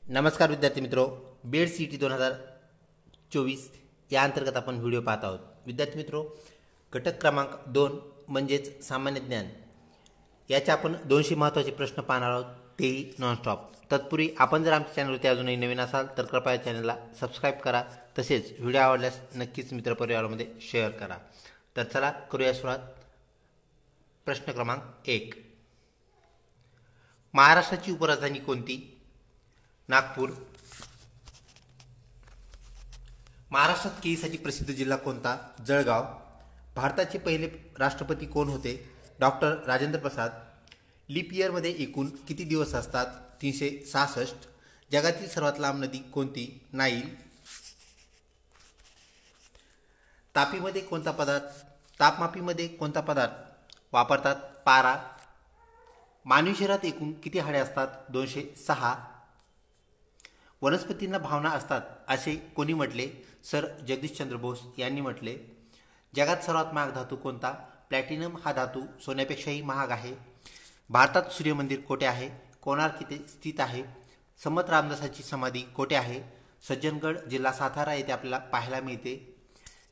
नमस्कार विद्यार्थी मित्रो, बेड सी टी 2024 या अंतर्गत आपण व्हिडिओ पाहत आहोत. विद्यार्थी मित्रो, घटक क्रमांक 2 म्हणजेच सामान्य ज्ञान याचे आपण 200 महत्त्वाचे प्रश्न पाहणार आहोत, तेही नॉनस्टॉप. तत्पूर्वी आपण जर आमच्या चॅनलवरती अजूनही नवीन असाल तर कृपया चॅनलला सबस्क्राईब करा. तसेच व्हिडिओ आवडल्यास नक्कीच मित्रपरिवारामध्ये शेअर करा. तर चला करूया सुरुवात. प्रश्न क्रमांक 1. महाराष्ट्राची उपराजधानी कोणती? नागपूर. महाराष्ट्रात केळीसाठी प्रसिद्ध जिल्हा कोणता? जळगाव. भारताचे पहिले राष्ट्रपती कोण होते? डॉक्टर राजेंद्र प्रसाद. लीप इयरमध्ये एकूण किती दिवस असतात? 366. जगातील सर्वात लांब नदी कोणती? नाईल. तापमापीमध्ये कोणता पदार्थ वापरतात? पारा. मानवी शरीरात एकूण किती हाडे असतात? 206. वनस्पतींना भावना असतात असे कोणी म्हटले? सर जगदीशचंद्र बोस यांनी म्हटले. जगात सर्वात महाग धातू कोणता? प्लॅटिनम हा धातू सोन्यापेक्षाही महाग आहे. भारतात सूर्यमंदिर कोठे आहे? कोणार्क येथे स्थित आहे. समर्थ रामदासाची समाधी कोठे आहे? सज्जनगड, जिल्हा सातारा येथे आपल्याला पाहायला मिळते.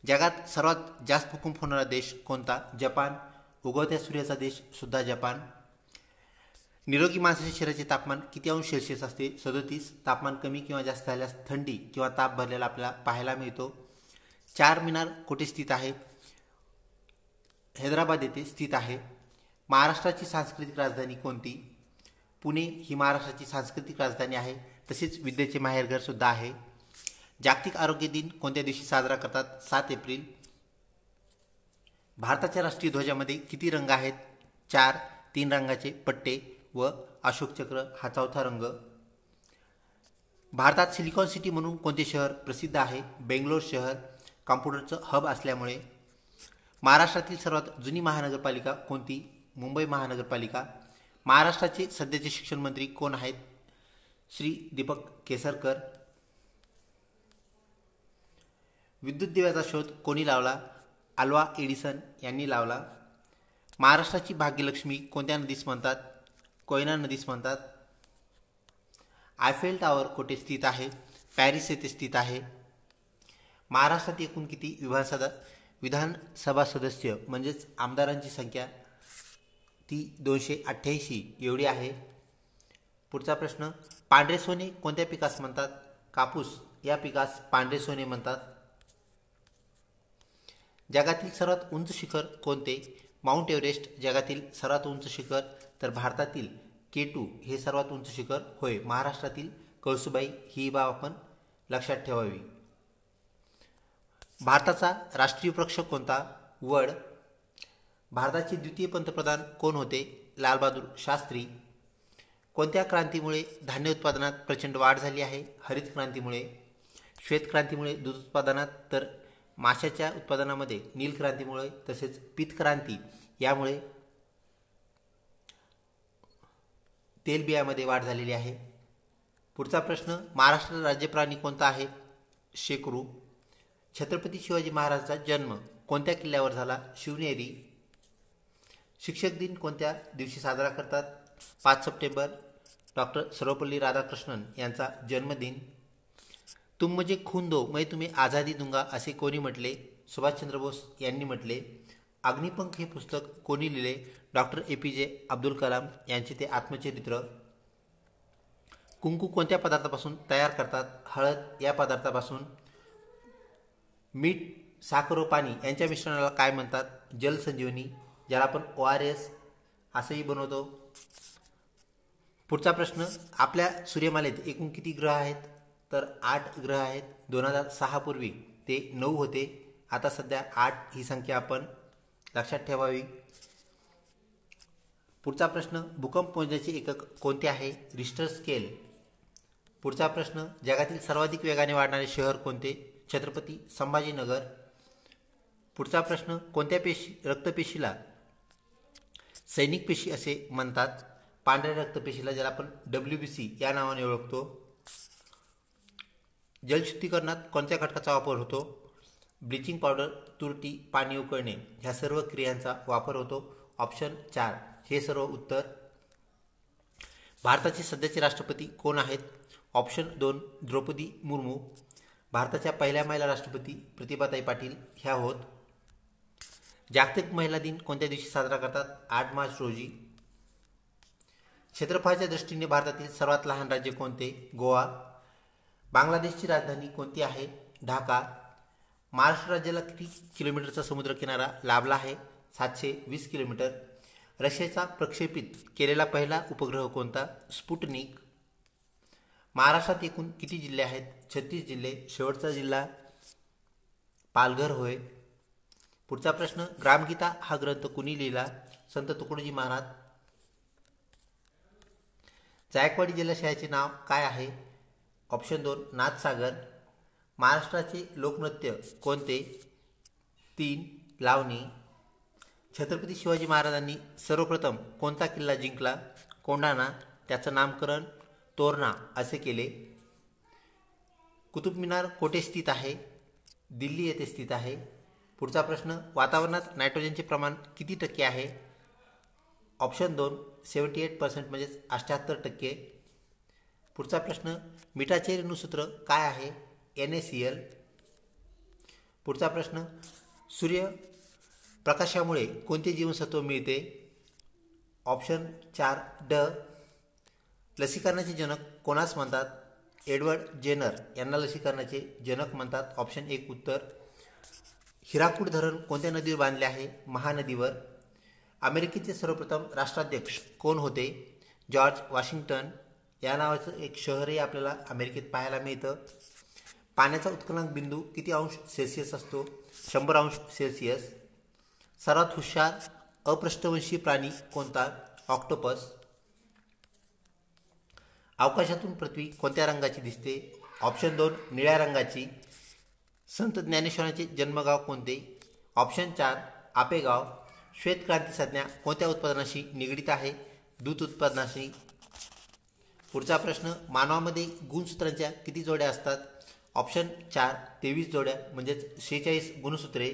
जगात सर्वात जास्त भूकंप होणारा देश कोणता? जपान. उगवत्या सूर्याचा देश सुद्धा जपान. निरोगी माणसाच्या शरीराचे तापमान किती अंश सेल्सिअस असते? 37. तापमान कमी किंवा जास्त झाल्यास थंडी किंवा ताप भरलेला आपल्याला पाहायला मिळतो. चार मिनार कोठे स्थित आहे? हैदराबाद येथे स्थित आहे. महाराष्ट्राची सांस्कृतिक राजधानी कोणती? पुणे ही महाराष्ट्राची सांस्कृतिक राजधानी आहे. तसेच विद्येचे माहेरघर सुद्धा आहे. जागतिक आरोग्य दिन कोणत्या दिवशी साजरा करतात? 7 एप्रिल. भारताच्या राष्ट्रीय ध्वजामध्ये किती रंग आहेत? 4. 3 रंगाचे पट्टे व अशोक चक्र हा चौथा रंग. भारतात सिलिकॉन सिटी म्हणून कोणते शहर प्रसिद्ध आहे? बेंगलोर शहर, कॉम्प्युटरचं हब असल्यामुळे. महाराष्ट्रातील सर्वात जुनी महानगरपालिका कोणती? मुंबई महानगरपालिका. महाराष्ट्राचे सध्याचे शिक्षण मंत्री कोण आहेत? श्री दीपक केसरकर. विद्युत दिव्याचा शोध कोणी लावला? अल्वा एडिसन यांनी लावला. महाराष्ट्राची भाग्यलक्ष्मी कोणत्या नदीस म्हणतात? कोयना नदीस म्हणतात. आयफेल टॉवर कोठे स्थित आहे? पॅरिस येथे स्थित आहे. महाराष्ट्रात एकूण किती विधानसभा सदस्य म्हणजेच आमदारांची संख्या ती 288 एवढी आहे. पुढचा प्रश्न. पांढरे सोने कोणत्या पिकास म्हणतात? कापूस या पिकास पांढरे सोने म्हणतात. जगातील सर्वात उंच शिखर कोणते? माउंट एव्हरेस्ट जगातील सर्वात उंच शिखर, तर भारतातील K2 हे सर्वात उंच शिखर होय. महाराष्ट्रातील कळसुबाई ही बाब आपण लक्षात ठेवावी. भारताचा राष्ट्रीय वृक्ष कोणता? वड. भारताचे द्वितीय पंतप्रधान कोण होते? लालबहादूर शास्त्री. कोणत्या क्रांतीमुळे धान्य उत्पादनात प्रचंड वाढ झाली आहे? हरित क्रांतीमुळे. श्वेत क्रांतीमुळे दूध उत्पादनात, तर माशाच्या उत्पादनामध्ये नील क्रांतीमुळे, तसेच पीत क्रांती यामुळे तेलबियामध्ये वाढ झालेली आहे. पुढचा प्रश्न. महाराष्ट्र राज्य प्राणी कोणता आहे? शेकरू. छत्रपती शिवाजी महाराजांचा जन्म कोणत्या किल्ल्यावर झाला? शिवनेरी. शिक्षक दिन कोणत्या दिवशी साजरा करतात? 5 सप्टेंबर. डॉक्टर सर्वपल्ली राधाकृष्णन यांचा जन्मदिन. तुम मुझे खून दो मैं तुम्हें आझादी दूंगा असे कोणी म्हटले? सुभाषचंद्र बोस यांनी म्हटले. अग्निपंख हे पुस्तक कोणी लिहिले? डॉक्टर APJ अब्दुल कलाम यांचे ते आत्मचरित्र. कुंकू कोणत्या पदार्थापासून तयार करतात? हळद या पदार्थापासून. मीठ, साखर व पाणी यांच्या मिश्रणाला काय म्हणतात? जलसंजीवनी, ज्याला आपण ORS असंही बनवतो. पुढचा प्रश्न. आपल्या सूर्यमालेत एकूण किती ग्रह आहेत? तर 8 ग्रह आहेत. 2006 पूर्वी ते 9 होते. आता सध्या 8 ही संख्या आपण लक्षात ठेवावी. पुढचा प्रश्न. भूकंप मोजण्याचे एकक कोणते आहे? Richter scale. पुढचा प्रश्न. जगातील सर्वाधिक वेगाने वाढणारे शहर कोणते? छत्रपती संभाजीनगर. पुढचा प्रश्न. कोणत्या रक्तपेशीला सैनिक पेशी असे म्हणतात? पांढऱ्या रक्तपेशीला, ज्याला आपण WBC या नावाने ओळखतो. जलशुद्धीकरणात कोणत्या घटकाचा वापर होतो? ब्लिचिंग पावडर, तुरटी, पाणी उकळणे ह्या सर्व क्रियांचा वापर होतो. ऑप्शन 4 हे सर्व उत्तर. भारताचे सध्याचे राष्ट्रपती कोण आहेत? ऑप्शन 2 द्रौपदी मुर्मू. भारताच्या पहिल्या महिला राष्ट्रपती प्रतिभाताई पाटील ह्या होत. जागतिक महिला दिन कोणत्या दिवशी साजरा करतात? 8 मार्च रोजी. क्षेत्रफळाच्या दृष्टीने भारतातील सर्वात लहान राज्य कोणते? गोवा. बांगलादेशची राजधानी कोणती आहे? ढाका. महाराष्ट्र राज्याला किती किलोमीटरचा समुद्रकिनारा लाभला आहे? 720 किलोमीटर. रशियाचा प्रक्षेपित केलेला पहिला उपग्रह कोणता? स्पुटनिक. महाराष्ट्रात एकूण किती जिल्हे आहेत? 36 जिल्हे. शेवटचा जिल्हा पालघर होय. पुढचा प्रश्न, ग्रामगीता हा ग्रंथ कुणी लिहिला? संत तुकडोजी महाराज. जायकवाडी जलाशयाचे नाव काय आहे? ऑप्शन 2 नाथसागर. महाराष्ट्राचे लोकनृत्य कोणते? 3 लावणी. छत्रपती शिवाजी महाराजांनी सर्वप्रथम कोणता किल्ला जिंकला? कोंढाणा. त्याचं नामकरण तोरणा असे केले. कुतुब मिनार कोठे स्थित आहे? दिल्ली येथे स्थित आहे. पुढचा प्रश्न, वातावरणात नायट्रोजनचे प्रमाण किती टक्के आहे? ऑप्शन 2 78% म्हणजेच 78%. पुढचा प्रश्न, मिठाचे रेणुसूत्र काय आहे? NaCl. पुढचा प्रश्न, सूर्य प्रकाशामुळे कोणते जीवनसत्व मिळते? ऑप्शन 4 ड. लसीकरणाचे जनक कोणास म्हणतात? एडवर्ड जेनर यांना लसीकरणाचे जनक म्हणतात. ऑप्शन 1 उत्तर. हिराकूड धरण कोणत्या नदीवर बांधले आहे? महानदीवर. अमेरिकेचे सर्वप्रथम राष्ट्राध्यक्ष कोण होते? George Washington. या नावाचं एक शहरही आपल्याला अमेरिकेत पाहायला मिळतं. पाण्याचा उत्क्रांत बिंदू किती अंश सेल्सिअस असतो? 100 अंश सेल्सिअस. सर्वात हुशार अपृष्ठवंशी प्राणी कोणता? ऑक्टोपस. अवकाशातून पृथ्वी कोणत्या रंगाची दिसते? ऑप्शन 2 निळ्या रंगाची. संत ज्ञानेश्वरांचे जन्मगाव कोणते? ऑप्शन 4 आपेगाव. श्वेत क्रांती संज्ञा कोणत्या उत्पादनाशी निगडीत आहे? दूध उत्पादनाशी. पुढचा प्रश्न, मानवामध्ये गुणसूत्रांच्या किती जोड्या असतात? ऑप्शन 4 23 जोड्या म्हणजेच 46 गुणसूत्रे.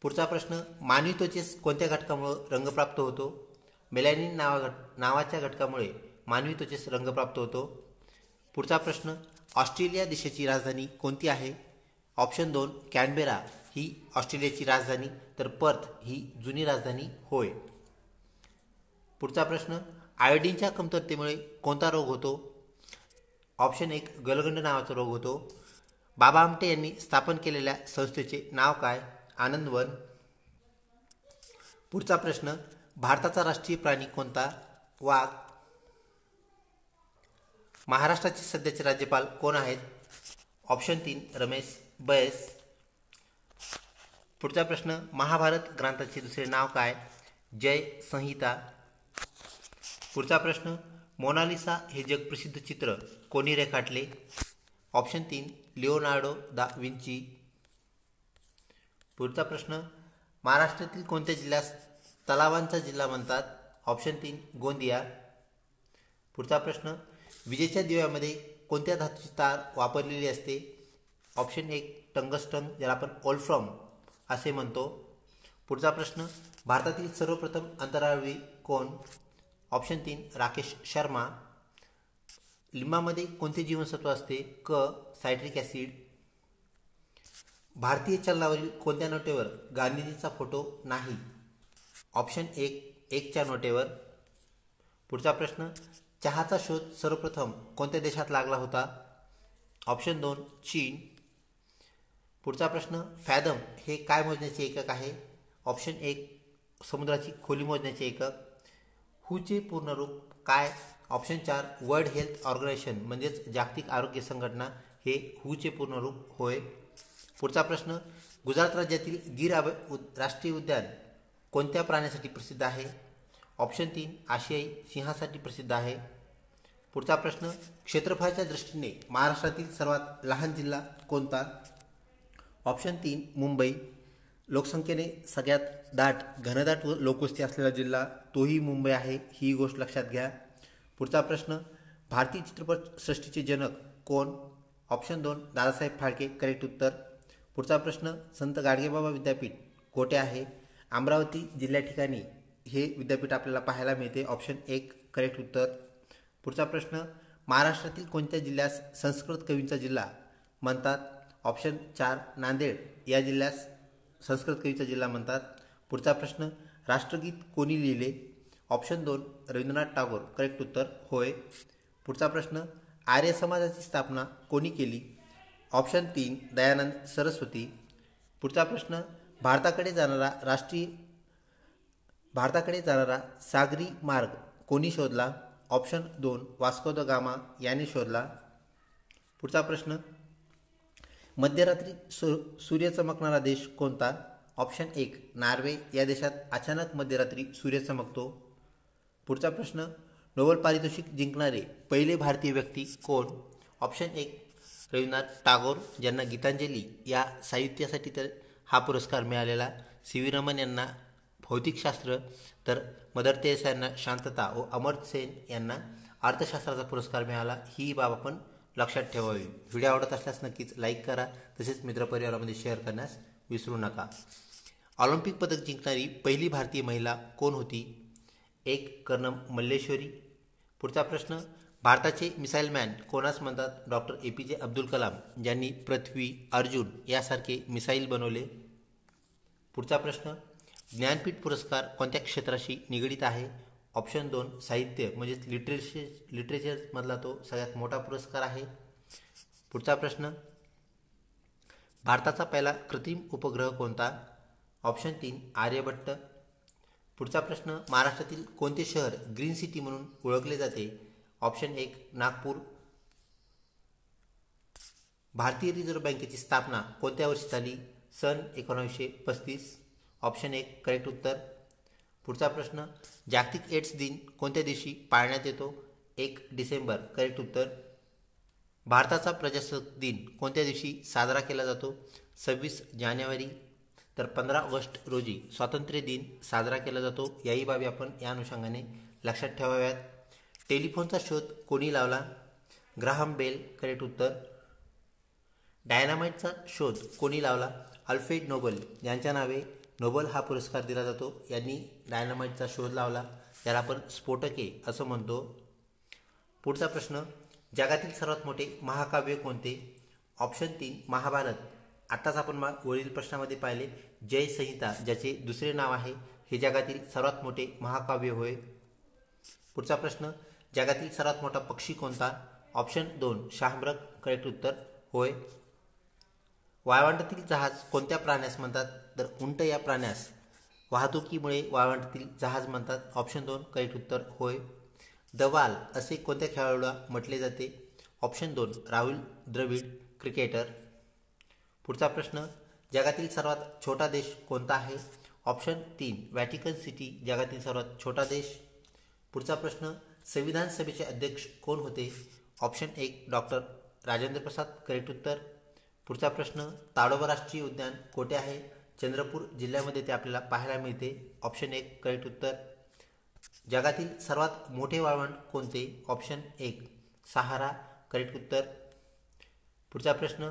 पुढचा प्रश्न, मानवी त्वचेस कोणत्या घटकामुळे रंग प्राप्त होतो? मेलॅनिन नावाच्या घटकामुळे मानवी त्वचेस रंग प्राप्त होतो. पुढचा प्रश्न, ऑस्ट्रेलिया देशाची राजधानी कोणती आहे? ऑप्शन 2 कॅनबेरा ही ऑस्ट्रेलियाची राजधानी, तर पर्थ ही जुनी राजधानी होय. पुढचा प्रश्न, आयोडीनच्या कमतरतेमुळे कोणता रोग होतो? ऑप्शन 1 गलगंड नावाचा रोग होतो. बाबा आमटे यांनी स्थापन केलेल्या संस्थेचे नाव काय? आनंदवन. पुढचा प्रश्न, भारताचा राष्ट्रीय प्राणी कोणता? वाघ. महाराष्ट्राचे सध्याचे राज्यपाल कोण आहेत? ऑप्शन 3 रमेश बैस. पुढचा प्रश्न, महाभारत ग्रंथाचे दुसरे नाव काय? जय संहिता. पुढचा प्रश्न, मोनालिसा हे जगप्रसिद्ध चित्र कोणी रेखाटले? Option 3 Leonardo da Vinci. पुढचा प्रश्न, महाराष्ट्रातील कोणत्या जिल्ह्यास तलावांचा जिल्हा म्हणतात? ऑप्शन 3 गोंदिया. पुढचा प्रश्न, विजेच्या दिव्यामध्ये कोणत्या धातूची तार वापरलेली असते? ऑप्शन 1 टंगस्टन, ज्याला आपण ओल्फ्रॉम असे म्हणतो. पुढचा प्रश्न, भारतातील सर्वप्रथम अंतराळवीर कोण? ऑप्शन 3 राकेश शर्मा. लिंबामध्ये कोणते जीवनसत्व असते? क सायट्रिक ॲसिड. भारतीय चलनावरील कोणत्या नोटेवर गांधीजींचा फोटो नाही? ऑप्शन 1 च्या नोटेवर. पुढचा प्रश्न, चहाचा शोध सर्वप्रथम कोणत्या देशात लागला होता? ऑप्शन 2 चीन. पुढचा प्रश्न, फॅदम हे काय मोजण्याचे एकक आहे? ऑप्शन 1 समुद्राची खोली मोजण्याचे एकक. हूचे पूर्ण रूप काय? ऑप्शन 4 वर्ल्ड हेल्थ ऑर्गनायझेशन म्हणजेच जागतिक आरोग्य संघटना हे हूचे पूर्ण रूप होय. पुढचा प्रश्न, गुजरात राज्यातील गीर राष्ट्रीय उद्यान कोणत्या प्राण्यासाठी प्रसिद्ध आहे? ऑप्शन 3 आशियाई सिंहासाठी प्रसिद्ध आहे. पुढचा प्रश्न, क्षेत्रफळाच्या दृष्टीने महाराष्ट्रातील सर्वात लहान जिल्हा कोणता? ऑप्शन 3 मुंबई. लोकसंख्येने सगळ्यात घनदाट लोकवस्ती असलेला जिल्हा तोही मुंबई आहे, ही गोष्ट लक्षात घ्या. पुढचा प्रश्न, भारतीय चित्रपट सृष्टीचे जनक कोण? ऑप्शन 2 दादासाहेब फाळके. करेक्ट उत्तर. पुढचा प्रश्न, संत गाडगेबाबा विद्यापीठ कोठे आहे? अमरावती जिल्ह्या ठिकाणी हे विद्यापीठ आपल्याला पाहायला मिळते. ऑप्शन 1 करेक्ट उत्तर. पुढचा प्रश्न, महाराष्ट्रातील कोणत्या जिल्ह्यास संस्कृत कवींचा जिल्हा म्हणतात? ऑप्शन 4 नांदेड या जिल्ह्यास संस्कृत कवीचा जिल्हा म्हणतात. पुढचा प्रश्न, राष्ट्रगीत कोणी लिहिले? ऑप्शन 2 रवींद्रनाथ टागोर. करेक्ट उत्तर होय. पुढचा प्रश्न, आर्य समाजाची स्थापना कोणी केली? ऑप्शन 3 दयानंद सरस्वती. पुढचा प्रश्न, भारताकडे जाणारा सागरी मार्ग कोणी शोधला? ऑप्शन 2 वास्को द गामा यांनी शोधला. पुढचा प्रश्न, मध्यरात्री सूर्य चमकणारा देश कोणता? ऑप्शन 1 नॉर्वे या देशात अचानक मध्यरात्री सूर्य चमकतो. पुढचा प्रश्न, नोबेल पारितोषिक जिंकणारे पहिले भारतीय व्यक्ती कोण? ऑप्शन 1 रवींद्रनाथ टागोर, ज्यांना गीतांजली या साहित्यासाठी तर हा पुरस्कार मिळालेला. सी व्ही रमन यांना भौतिकशास्त्र, तर मदर तेरेसा यांना शांतता व अमर्त्य सेन यांना अर्थशास्त्राचा पुरस्कार मिळाला. ही बाब आपण लक्षात ठेवावी. व्हिडिओ आवडत असल्यास नक्कीच लाईक करा, तसेच मित्रपरिवारामध्ये शेअर करण्यास विसरू नका. ऑलिम्पिक पदक जिंकणारी पहिली भारतीय महिला कोण होती? 1 कर्नल मल्लेश्वरी. पुढचा प्रश्न, भारताचे मिसाईल मॅन कोणास म्हणतात? डॉक्टर APJ अब्दुल कलाम, ज्यांनी पृथ्वी, अर्जुन यासारखे मिसाईल बनवले. पुढचा प्रश्न, ज्ञानपीठ पुरस्कार कोणत्या क्षेत्राशी निगडीत आहे? ऑप्शन 2 साहित्य म्हणजेच लिटरेचरमधला तो सगळ्यात मोठा पुरस्कार आहे. पुढचा प्रश्न, भारताचा पहिला कृत्रिम उपग्रह कोणता? ऑप्शन 3 आर्यभट्ट. पुढचा प्रश्न, महाराष्ट्रातील कोणते शहर ग्रीन सिटी म्हणून ओळखले जाते? ऑप्शन 1 नागपूर. भारतीय रिझर्व्ह बँकेची स्थापना कोणत्या वर्षी झाली? सन 1935. ऑप्शन 1 करेक्ट उत्तर. पुढचा प्रश्न, जागतिक एड्स दिन कोणत्या दिवशी पाळण्यात येतो? 1 डिसेंबर. करेक्ट उत्तर. भारताचा प्रजासत्ताक दिन कोणत्या दिवशी साजरा केला जातो? 26 जानेवारी. तर 15 ऑगस्ट रोजी स्वातंत्र्य दिन साजरा केला जातो. याही बाबी आपण या अनुषंगाने लक्षात ठेवाव्यात. टेलिफोनचा शोध कोणी लावला? Graham bell. करेक्ट उत्तर. डायनामाइटचा शोध कोणी लावला? अल्फ्रेड नोबल, यांच्या नावे नोबल हा पुरस्कार दिला जातो. यांनी डायनामाइटचा शोध लावला, याला आपण स्फोटके असं म्हणतो. पुढचा प्रश्न, जगातील सर्वात मोठे महाकाव्य कोणते? ऑप्शन 3 महाभारत. आत्ताच आपण वरील प्रश्नामध्ये पाहिले जय संहिता, ज्याचे दुसरे नाव आहे, हे जगातील सर्वात मोठे महाकाव्य होय. पुढचा प्रश्न, जगातील सर्वात मोठा पक्षी कोणता? ऑप्शन 2 शाहमृग. करेक्ट उत्तर होय. वाळवंटातील जहाज कोणत्या प्राण्यास म्हणतात? तर उंट या प्राण्यास वाहतुकीमुळे वाळवंटातील जहाज म्हणतात. ऑप्शन 2 करेक्ट उत्तर होय. द वाल असे कोणत्या खेळाडूला म्हटले जाते? Option 2 Rahul Dravid, cricketer. पुढचा प्रश्न, जगातील सर्वात छोटा देश कोणता आहे? ऑप्शन 3 व्हॅटिकन सिटी, जगातील सर्वात छोटा देश. पुढचा प्रश्न, संविधान सभेचे अध्यक्ष कोण होते? Option 1 doctor Rajendra Prasad. Correct उत्तर. पुढचा प्रश्न, ताडोबा राष्ट्रीय उद्यान कोठे आहे? चंद्रपूर जिल्ह्यामध्ये ते आपल्याला पाहायला मिळते. ऑप्शन 1 करेक्ट उत्तर. जगातील सर्वात मोठे वाळवंट कोणते? ऑप्शन 1 सहारा. करेक्ट उत्तर. पुढचा प्रश्न,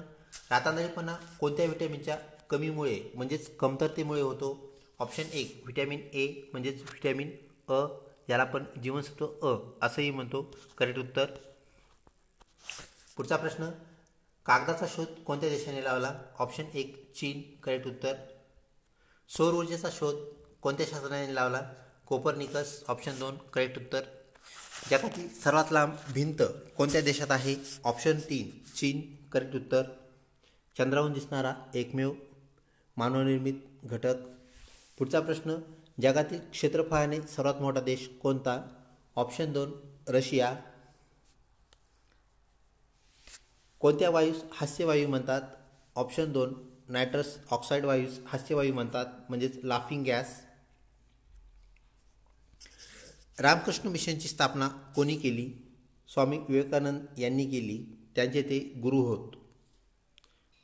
रातआंधळेपणा कोणत्या व्हिटॅमिनच्या कमीमुळे म्हणजेच कमतरतेमुळे होतो? ऑप्शन 1 व्हिटॅमिन ए म्हणजेच व्हिटॅमिन अ, याला आपण जीवनसत्व अ असंही म्हणतो. करेक्ट उत्तर. पुढचा प्रश्न, कागदाचा शोध कोणत्या देशाने लावला? ऑप्शन 1 चीन. करेक्ट उत्तर. सौर ऊर्जेचा शोध कोणत्या शास्त्रज्ञाने लावला? कोपर्निकस. ऑप्शन 2 करेक्ट उत्तर. जगातील सर्वात लांब भिंत कोणत्या देशात आहे? ऑप्शन 3 चीन. करेक्ट उत्तर. चंद्रावरून दिसणारा एकमेव मानवनिर्मित घटक. पुढचा प्रश्न, जगातील क्षेत्रफळाने सर्वात मोठा देश कोणता? Option 2 Russia. कोणत्या वायूस हास्यवायू म्हणतात? ऑप्शन 2 नायट्रस ऑक्साईड वायूस हास्यवायू म्हणतात, म्हणजेच लाफिंग गॅस. रामकृष्ण मिशनची स्थापना कोणी केली? स्वामी विवेकानंद यांनी केली. त्यांचे ते गुरु होत.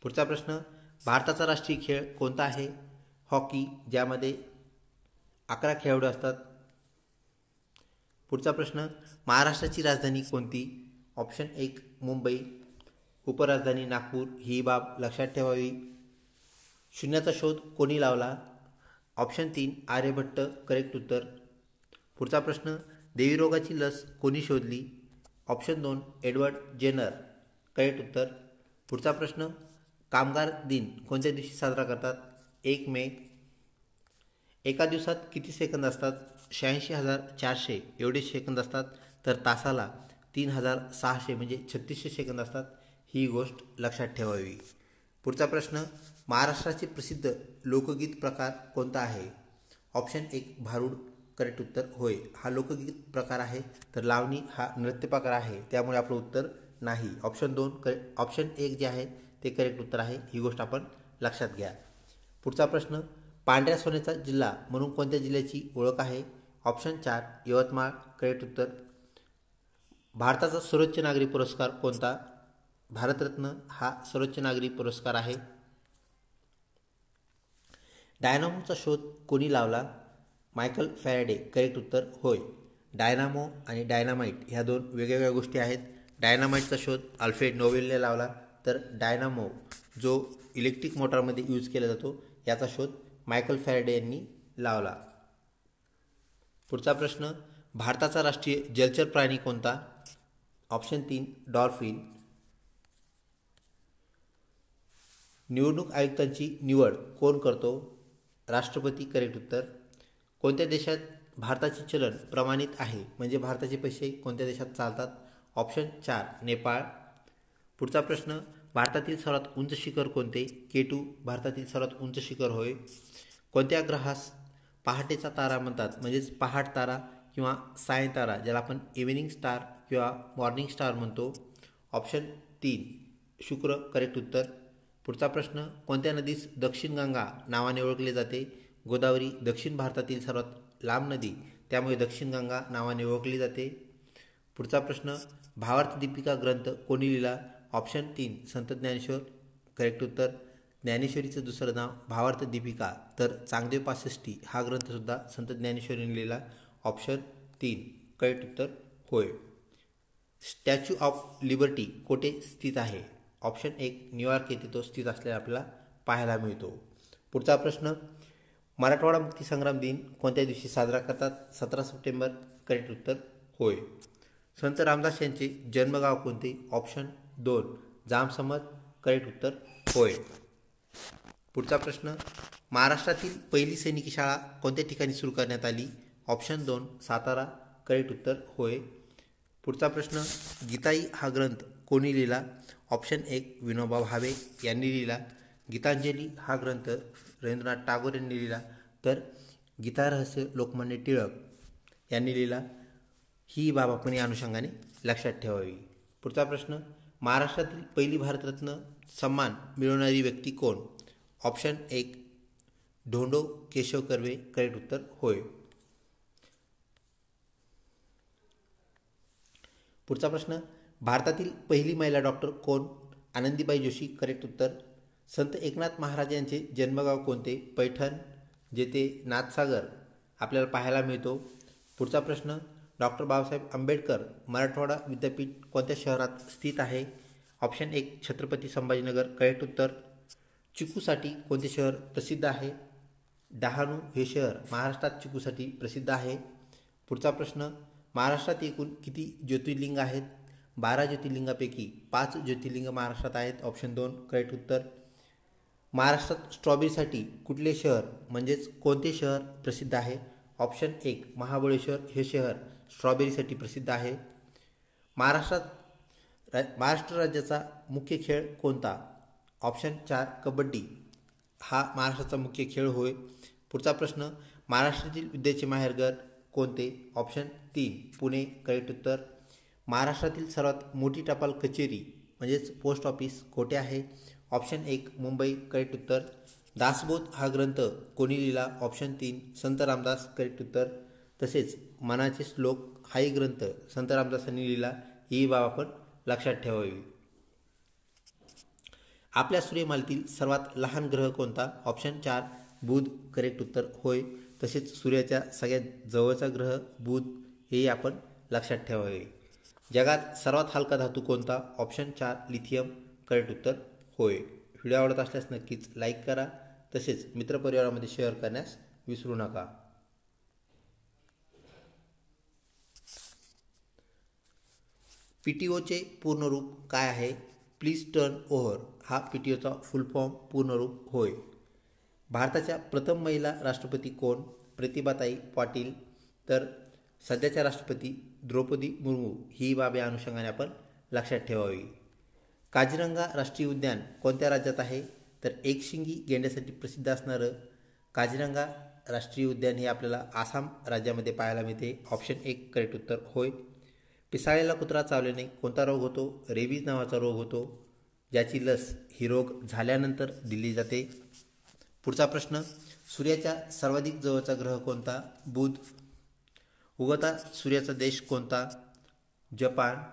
पुढचा प्रश्न, भारताचा राष्ट्रीय खेळ कोणता आहे? हॉकी, ज्यामध्ये 11 खेळाडू असतात. पुढचा प्रश्न, महाराष्ट्राची राजधानी कोणती? ऑप्शन 1 मुंबई. उपराजधानी नागपूर. ही बाब लक्षात ठेवावी. शून्याचा शोध कोणी लावला? ऑप्शन 3 आर्यभट्ट. करेक्ट उत्तर. पुढचा प्रश्न, देवी रोगाची लस कोणी शोधली? Option 2 Edward Jenner. करेक्ट उत्तर. पुढचा प्रश्न, कामगार दिन कोणत्या दिवशी साजरा करतात? 1 मे. एका दिवसात किती सेकंद असतात? 86,400 एवढे सेकंद असतात. तर तासाला 3,600 म्हणजे 3600 सेकंद असतात. ही गोष्ट लक्षात ठेवावी. पुढचा प्रश्न, महाराष्ट्राचे प्रसिद्ध लोकगीत प्रकार कोणता आहे? ऑप्शन 1 भारूड. करेक्ट उत्तर. होय, हा लोकगीत प्रकार आहे. तर लावणी हा नृत्य प्रकार आहे, त्यामुळे आपलं उत्तर नाही. ऑप्शन 1 जे आहे ते करेक्ट उत्तर आहे. ही गोष्ट आपण लक्षात घ्या. पुढचा प्रश्न, पांढऱ्या सोन्याचा जिल्हा म्हणून कोणत्या जिल्ह्याची ओळख आहे? ऑप्शन 4 यवतमाळ. करेक्ट उत्तर. भारताचा सर्वोच्च नागरी पुरस्कार कोणता? भारतरत्न हा सर्वोच्च नागरी पुरस्कार आहे. डायनामोचा शोध कोणी लावला? Michael Faraday. करेक्ट उत्तर. होय, डायनामो आणि डायनामाइट ह्या दोन वेगवेगळ्या गोष्टी आहेत. डायनामाइटचा शोध अल्फ्रेड नोबेलने लावला, तर डायनामो जो इलेक्ट्रिक मोटारमध्ये यूज केला जातो याचा शोध मायकल फॅरेडे यांनी लावला. पुढचा प्रश्न, भारताचा राष्ट्रीय जलचर प्राणी कोणता? Option 3 dolphin. निवडणूक आयुक्तांची निवड कोण करतो? राष्ट्रपती. करेक्ट उत्तर. कोणत्या देशात भारताचे चलन प्रमाणित आहे, म्हणजे भारताचे पैसे कोणत्या देशात चालतात? ऑप्शन 4 नेपाळ. पुढचा प्रश्न, भारतातील सर्वात उंच शिखर कोणते? K2 भारतातील सर्वात उंच शिखर होय. कोणत्या ग्रहास पहाटेचा तारा म्हणतात, म्हणजेच पहाट तारा किंवा साय तारा, ज्याला आपण इव्हिनिंग स्टार किंवा मॉर्निंग स्टार म्हणतो? ऑप्शन 3 शुक्र. करेक्ट उत्तर. पुढचा प्रश्न, कोणत्या नदीस दक्षिण गंगा नावाने ओळखले जाते? गोदावरी दक्षिण भारतातील सर्वात लांब नदी, त्यामुळे दक्षिण गंगा नावाने ओळखली जाते. पुढचा प्रश्न, भावार्थ दीपिका ग्रंथ कोणी लिहिला? ऑप्शन 3 संत ज्ञानेश्वर. करेक्ट उत्तर. ज्ञानेश्वरीचं दुसरं नाव भावार्थ दीपिका, तर चांगदेव पासष्टी हा ग्रंथसुद्धा संत ज्ञानेश्वरीने लिहिला. ऑप्शन 3 करेक्ट उत्तर. होय. स्टॅच्यू ऑफ लिबर्टी कोठे स्थित आहे? ऑप्शन 1 न्यूयॉर्क येथे तो स्थित असलेला आपल्याला पाहायला मिळतो. पुढचा प्रश्न, मराठवाडा मुक्तीसंग्राम दिन कोणत्या दिवशी साजरा करतात? 17 सप्टेंबर. करेक्ट उत्तर. होय. संत रामदास यांचे जन्मगाव कोणते? ऑप्शन 2 जामसमत. करेक्ट उत्तर. होय. पुढचा प्रश्न, महाराष्ट्रातील पहिली सैनिकी शाळा कोणत्या ठिकाणी सुरू करण्यात आली? ऑप्शन 2 सातारा. करेक्ट उत्तर. होय. पुढचा प्रश्न, गीताई हा ग्रंथ कोणी लिहिला? ऑप्शन 1 विनोबा भावे यांनी लिहिला. गीतांजली हा ग्रंथ रवींद्रनाथ टागोर यांनी लिहिला, तर गीता रहस्य लोकमान्य टिळक यांनी लिहिला. ही बाब आपण या अनुषंगाने लक्षात ठेवावी. पुढचा प्रश्न, महाराष्ट्रातील पहिली भारतरत्न सन्मान मिळवणारी व्यक्ती कोण? ऑप्शन 1 धोंडो केशव कर्वे. करेक्ट उत्तर. होय. पुढचा प्रश्न, भारतातील पहिली महिला डॉक्टर कोण? आनंदीबाई जोशी. करेक्ट उत्तर. संत एकनाथ महाराज यांचे जन्मगाव कोणते? पैठण, जेथे नाथसागर आपल्याला पाहायला मिळतो. पुढचा प्रश्न, डॉक्टर बाबासाहेब आंबेडकर मराठवाडा विद्यापीठ कोणत्या शहरात स्थित आहे? ऑप्शन 1 छत्रपती संभाजीनगर. करेक्ट उत्तर. चिकूसाठी कोणते शहर प्रसिद्ध आहे? डहाणू हे शहर महाराष्ट्रात चिकूसाठी प्रसिद्ध आहे. पुढचा प्रश्न, महाराष्ट्रात एकूण किती ज्योतिर्लिंग आहेत? 12 ज्योतिर्लिंगापैकी 5 ज्योतिर्लिंग महाराष्ट्रात आहेत. ऑप्शन 2 करेक्ट उत्तर. महाराष्ट्रात स्ट्रॉबेरीसाठी कुठले शहर म्हणजेच कोणते शहर प्रसिद्ध आहे? ऑप्शन 1 महाबळेश्वर हे शहर स्ट्रॉबेरीसाठी प्रसिद्ध आहे. महाराष्ट्र राज्याचा मुख्य खेळ कोणता? ऑप्शन 4 कबड्डी हा महाराष्ट्राचा मुख्य खेळ होय. पुढचा प्रश्न, महाराष्ट्रातील विद्येचे माहेरघर कोणते? ऑप्शन 3 पुणे. करेक्ट उत्तर. महाराष्ट्रातील सर्वात मोठी टपाल कचेरी म्हणजेच पोस्ट ऑफिस कोठे आहे? ऑप्शन 1 मुंबई. करेक्ट उत्तर. दासबोध हा ग्रंथ कोणी लिहिला? ऑप्शन 3 संत रामदास. करेक्ट उत्तर. तसेच मनाचे श्लोक हाही ग्रंथ संत रामदासांनी लिहिला. ही बाब आपण लक्षात ठेवावी. आपल्या सूर्यमालेतील सर्वात लहान ग्रह कोणता? ऑप्शन 4 बुध. करेक्ट उत्तर. होय. तसेच सूर्याच्या सगळ्यात जवळचा ग्रह बुध, हेही आपण लक्षात ठेवावे. जगात सर्वात हलका धातू कोणता? Option 4 lithium. करेक्ट उत्तर. होय. व्हिडिओ आवडत असल्यास नक्कीच लाईक करा, तसेच मित्रपरिवारामध्ये शेअर करण्यास विसरू नका. PTOचे पूर्ण रूप काय आहे? प्लीज टर्न ओव्हर हा PTOचा फुल फॉर्म पूर्ण रूप होय. भारताच्या प्रथम महिला राष्ट्रपती कोण? प्रतिभाताई पाटील. तर सध्याच्या राष्ट्रपती द्रौपदी मुर्मू. ही बाब या अनुषंगाने आपण लक्षात ठेवावी. काझीरंगा राष्ट्रीय उद्यान कोणत्या राज्यात आहे? तर एकशिंगी गेंड्यासाठी प्रसिद्ध असणारं काझीरंगा राष्ट्रीय उद्यान हे आपल्याला आसाम राज्यामध्ये पाहायला मिळते. ऑप्शन 1 करेक्ट उत्तर होय. पिसाळलेला कुत्रा चावल्याने कोणता रोग होतो? रेबीज नावाचा रोग होतो, ज्याची लस ही रोग झाल्यानंतर दिली जाते. पुढचा प्रश्न, सूर्याच्या सर्वाधिक जवळचा ग्रह कोणता? बुध. उगवता सूर्याचा देश कोणता? जपान.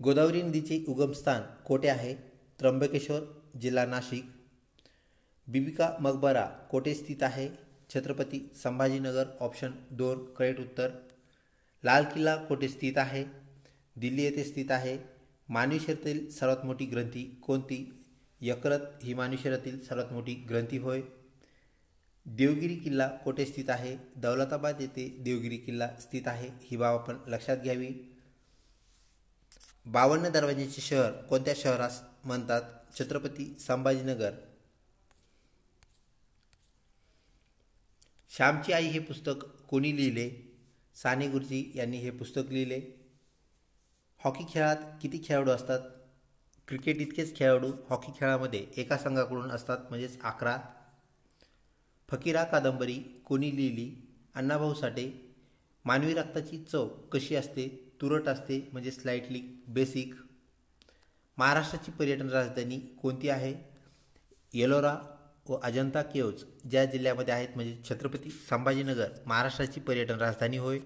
गोदावरी नदीचे उगमस्थान कोठे आहे? त्र्यंबकेश्वर, जिल्हा नाशिक. बीबी का मकबरा कोठे स्थित आहे? छत्रपती संभाजीनगर. ऑप्शन 2 करेक्ट उत्तर. लाल किल्ला कोठे स्थित आहे? दिल्ली येथे स्थित आहे. मानवी शरीरातील सर्वात मोठी ग्रंथी कोणती? यकृत ही मानवी शरीरातील सर्वात मोठी ग्रंथी होय. देवगिरी किल्ला कोठे स्थित आहे? दौलताबाद येथे देवगिरी किल्ला स्थित आहे. ही बाब आपण लक्षात घ्यावी. 52 दरवाजेचे शहर कोणत्या शहरास म्हणतात? छत्रपती संभाजीनगर. श्यामची आई हे पुस्तक कोणी लिहिले? साने गुरुजी यांनी हे पुस्तक लिहिले. हॉकी खेळात किती खेळाडू असतात? क्रिकेट इतकेच खेळाडू हॉकी खेळामध्ये एका संघाकडून असतात, म्हणजेच 11. फकीरा कादंबरी कोणी लिहिली? अण्णाभाऊ साठे. मानवी रक्ताची चव कशी असते? तुरट असते, म्हणजे स्लाइटली बेसिक. महाराष्ट्राची पर्यटन राजधानी कोणती आहे? येलोरा व अजंता केव्ज ज्या जिल्ह्यामध्ये आहेत, म्हणजे छत्रपती संभाजीनगर महाराष्ट्राची पर्यटन राजधानी होय.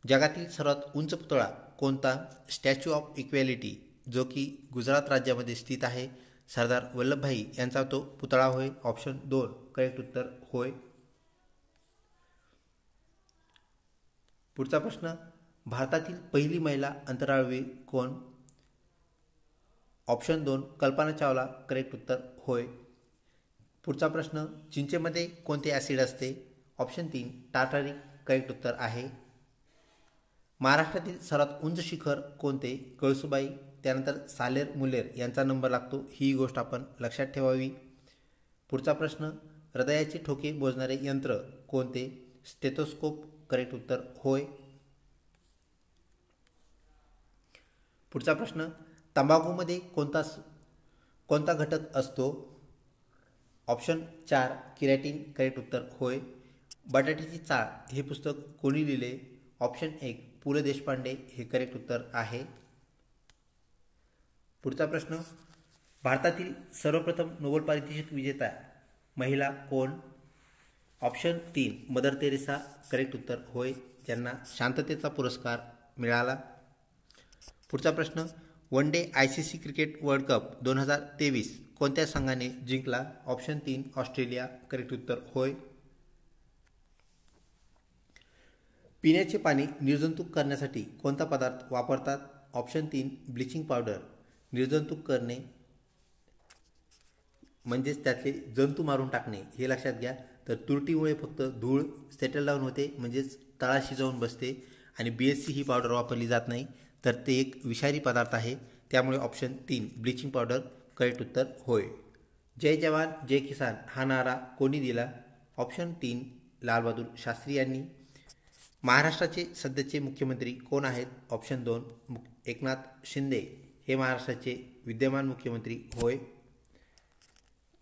जगातील सर्वात उंच पुतळा कोणता? स्टॅच्यू ऑफ इक्वॅलिटी, जो की गुजरात राज्यामध्ये स्थित आहे. सरदार वल्लभभाई यांचा तो पुतळा होय. ऑप्शन 2 करेक्ट उत्तर होय. पुढचा प्रश्न, भारतातील पहिली महिला अंतराळवीर कोण? ऑप्शन 2 कल्पना चावला. करेक्ट उत्तर होय. पुढचा प्रश्न, चिंचेमध्ये कोणते ॲसिड असते? Option 3 tartaric. करेक्ट उत्तर आहे. महाराष्ट्रातील सर्वात उंच शिखर कोणते? कळसुबाई. त्यानंतर सालेर मुलेर यांचा नंबर लागतो, ही गोष्ट आपण लक्षात ठेवावी. पुढचा प्रश्न, हृदयाचे ठोके मोजणारे यंत्र कोणते? स्टेथोस्कोप. करेक्ट उत्तर होय. पुढचा प्रश्न, तंबाखूमध्ये कोणता घटक असतो? ऑप्शन 4 किरॅटिन. करेक्ट उत्तर होय. बटाट्याची चाळ हे पुस्तक कोणी लिहिले? ऑप्शन 1 पु ल देशपांडे. हे करेक्ट उत्तर आहे. पुढचा प्रश्न, भारतातील सर्वप्रथम नोबेल पारितोषिक विजेता महिला कोण? Option 3 mother Theresa. करेक्ट उत्तर होय, ज्यांना शांततेचा पुरस्कार मिळाला. पुढचा प्रश्न, one day ICC cricket world cup 2023 कोणत्या संघाने जिंकला? Option 3 Australia. करेक्ट उत्तर होय. पिण्याचे पाणी निर्जंतुक करण्यासाठी कोणता पदार्थ वापरतात? Option 3 bleaching powder. निर्जंतुक करणे म्हणजेच त्यातले जंतू मारून टाकणे, हे लक्षात घ्या. तर तुरटीमुळे फक्त धूळ सेटल डाऊन होते, म्हणजेच तळाशी जाऊन बसते, आणि BSC ही पावडर वापरली जात नाही, तर ते एक विषारी पदार्थ आहे. त्यामुळे ऑप्शन 3 ब्लिचिंग पावडर करेक्ट उत्तर होय. जय जवान जय किसान हा नारा कोणी दिला? ऑप्शन 3 लालबहादूर शास्त्री यांनी. महाराष्ट्राचे सध्याचे मुख्यमंत्री कोण आहेत? ऑप्शन 2 एकनाथ शिंदे. हे महाराष्ट्राचे विद्यमान मुख्यमंत्री होय.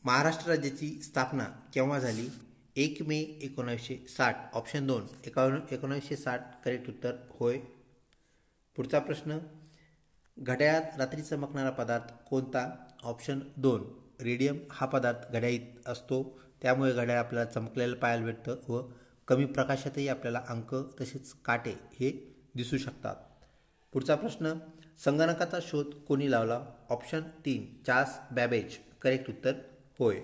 महाराष्ट्र राज्याची स्थापना केव्हा झाली? 1 मे 1960. ऑप्शन 2 1960. करेक्ट उत्तर होय. पुढचा प्रश्न, घड्याळात रात्री चमकणारा पदार्थ कोणता? Option 2 radium. हा पदार्थ घड्याळीत असतो, त्यामुळे घड्याळ आपल्याला चमकलेलं पाहायला भेटतं व कमी प्रकाशातही आपल्याला अंक तसेच काटे हे दिसू शकतात. पुढचा प्रश्न, संगणकाचा शोध कोणी लावला? Option 3 Charles Babbage. करेक्ट उत्तर होय.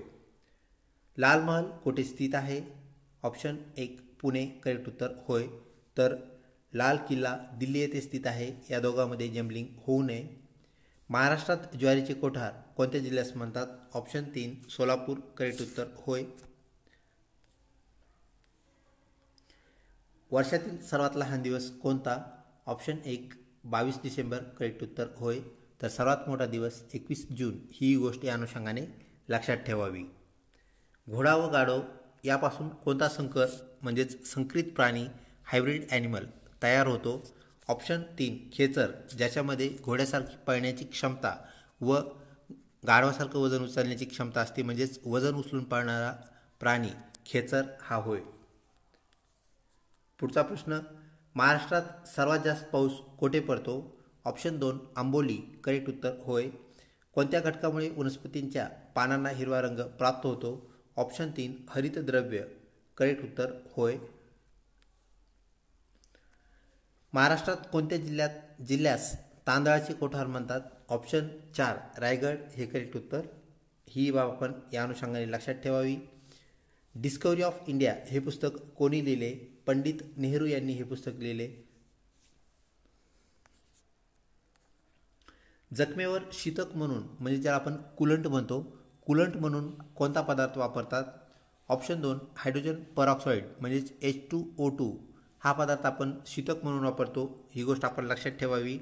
लाल महल कोठे स्थित आहे? ऑप्शन 1 पुणे. करेक्ट उत्तर होय. तर लाल किल्ला दिल्ली येथे स्थित आहे. या दोघांमध्ये जम्बलिंग होऊ नये. महाराष्ट्रात ज्वारीचे कोठार कोणत्या जिल्ह्यास म्हणतात? ऑप्शन 3 सोलापूर. करेक्ट उत्तर होय. वर्षातील सर्वात लहान दिवस कोणता? ऑप्शन 1 22 डिसेंबर करेक्ट उत्तर होय. तर सर्वात मोठा दिवस 21 जून ही गोष्ट या अनुषंगाने लक्षात ठेवावी. घोडा व गाढव यापासून कोणता संकर म्हणजेच संकरित प्राणी हायब्रिड ॲनिमल तयार होतो? ऑप्शन 3 खेचर, ज्याच्यामध्ये घोड्यासारखी पळण्याची क्षमता व गाढवासारखं वजन उचलण्याची क्षमता असते, म्हणजेच वजन उचलून पळणारा प्राणी खेचर हा होय. पुढचा प्रश्न, महाराष्ट्रात सर्वात जास्त पाऊस कोठे पडतो? ऑप्शन 2 आंबोली करेक्ट उत्तर होय. कोणत्या घटकामुळे वनस्पतींच्या पानांना हिरवा रंग प्राप्त होतो? ऑप्शन 3 हरितद्रव्य करेक्ट उत्तर होय. महाराष्ट्रात कोणत्या जिल्ह्यास तांदळाचे कोठार म्हणतात? ऑप्शन 4 रायगड हे करेक्ट उत्तर. ही बाब आपण या अनुषंगाने लक्षात ठेवावी. डिस्कवरी ऑफ इंडिया हे पुस्तक कोणी लिहिले? पंडित नेहरू यांनी हे पुस्तक लिहिले. जखमेवर शीतक म्हणून म्हणजे ज्याला आपण कुलंट म्हणतो, कुलंट म्हणून कोणता पदार्थ वापरतात? ऑप्शन 2 हायड्रोजन परऑक्साईड म्हणजेच H2O2 हा पदार्थ आपण शीतक म्हणून वापरतो. ही गोष्ट आपण लक्षात ठेवावी.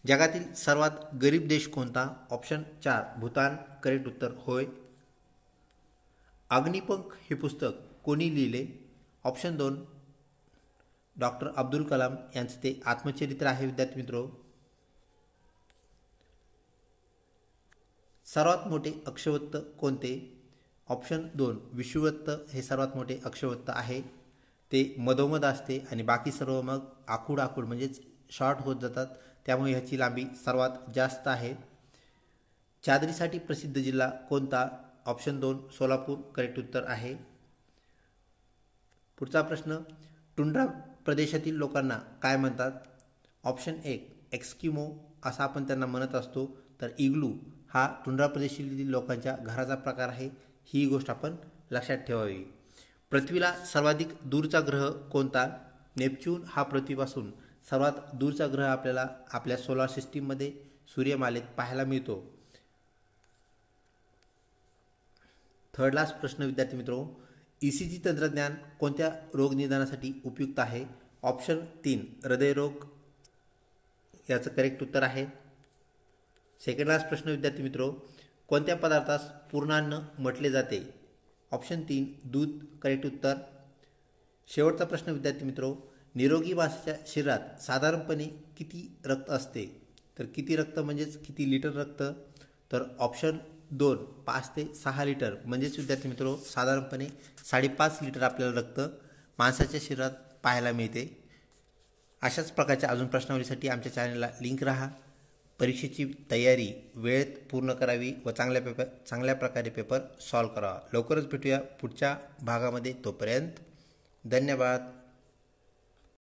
जगातील सर्वात गरीब देश कोणता? ऑप्शन 4 भूतान करेक्ट उत्तर होय. अग्निपंख हे पुस्तक कोणी लिहिले? ऑप्शन 2 डॉक्टर अब्दुल कलाम यांचं ते आत्मचरित्र आहे. विद्यार्थी मित्रो, सर्वात मोठे अक्षवत्त कोणते? ऑप्शन 2 विषुवत्त हे सर्वात मोठे अक्षवत्त आहे. ते मधोमध असते आणि बाकी सर्व मग आखूड म्हणजेच शॉर्ट होत जातात, त्यामुळे ह्याची लांबी सर्वात जास्त आहे. चादरीसाठी प्रसिद्ध जिल्हा कोणता? ऑप्शन 2 सोलापूर करेक्ट उत्तर आहे. पुढचा प्रश्न, टुंड्रा प्रदेशातील लोकांना काय म्हणतात? ऑप्शन 1 एक्स्किमो असं आपण त्यांना म्हणत असतो. तर इग्लू हा टुंड्रा प्रदेशातील लोकांच्या घराचा प्रकार आहे. ही गोष्ट आपण लक्षात ठेवावी. पृथ्वीला सर्वाधिक दूरचा ग्रह कोणता? नेपच्यून हा पृथ्वीपासून सर्वात दूरचा ग्रह आपल्याला आपल्या सोलार सिस्टीममध्ये सूर्यमालेत पाहायला मिळतो. थर्ड लास्ट प्रश्न विद्यार्थी मित्रो, ECG तंत्रज्ञान कोणत्या रोग निदानासाठी उपयुक्त आहे? ऑप्शन 3 हृदयरोग याचं करेक्ट उत्तर आहे. सेकंड लास्ट प्रश्न विद्यार्थी मित्रो, कोणत्या पदार्थास पूर्णान्न म्हटले जाते? ऑप्शन 3 दूध करेक्ट उत्तर. शेवटचा प्रश्न विद्यार्थी मित्रो, निरोगी माणसाच्या शरीरात साधारणपणे किती रक्त असते? तर किती रक्त म्हणजेच किती लिटर रक्त? तर ऑप्शन 2 5 ते 6 लिटर म्हणजेच विद्यार्थी मित्रो साधारणपणे 5.5 लिटर आपल्याला रक्त माणसाच्या शरीरात पाहायला मिळते. अशाच प्रकारच्या अजून प्रश्नावलीसाठी आमच्या चॅनलला लिंक राहा. परीक्षेची तयारी वेळेत पूर्ण करावी व चांगल्या प्रकारे पेपर सॉल्व करावा. लवकरच भेटूया पुढच्या भागामध्ये. तोपर्यंत धन्यवाद.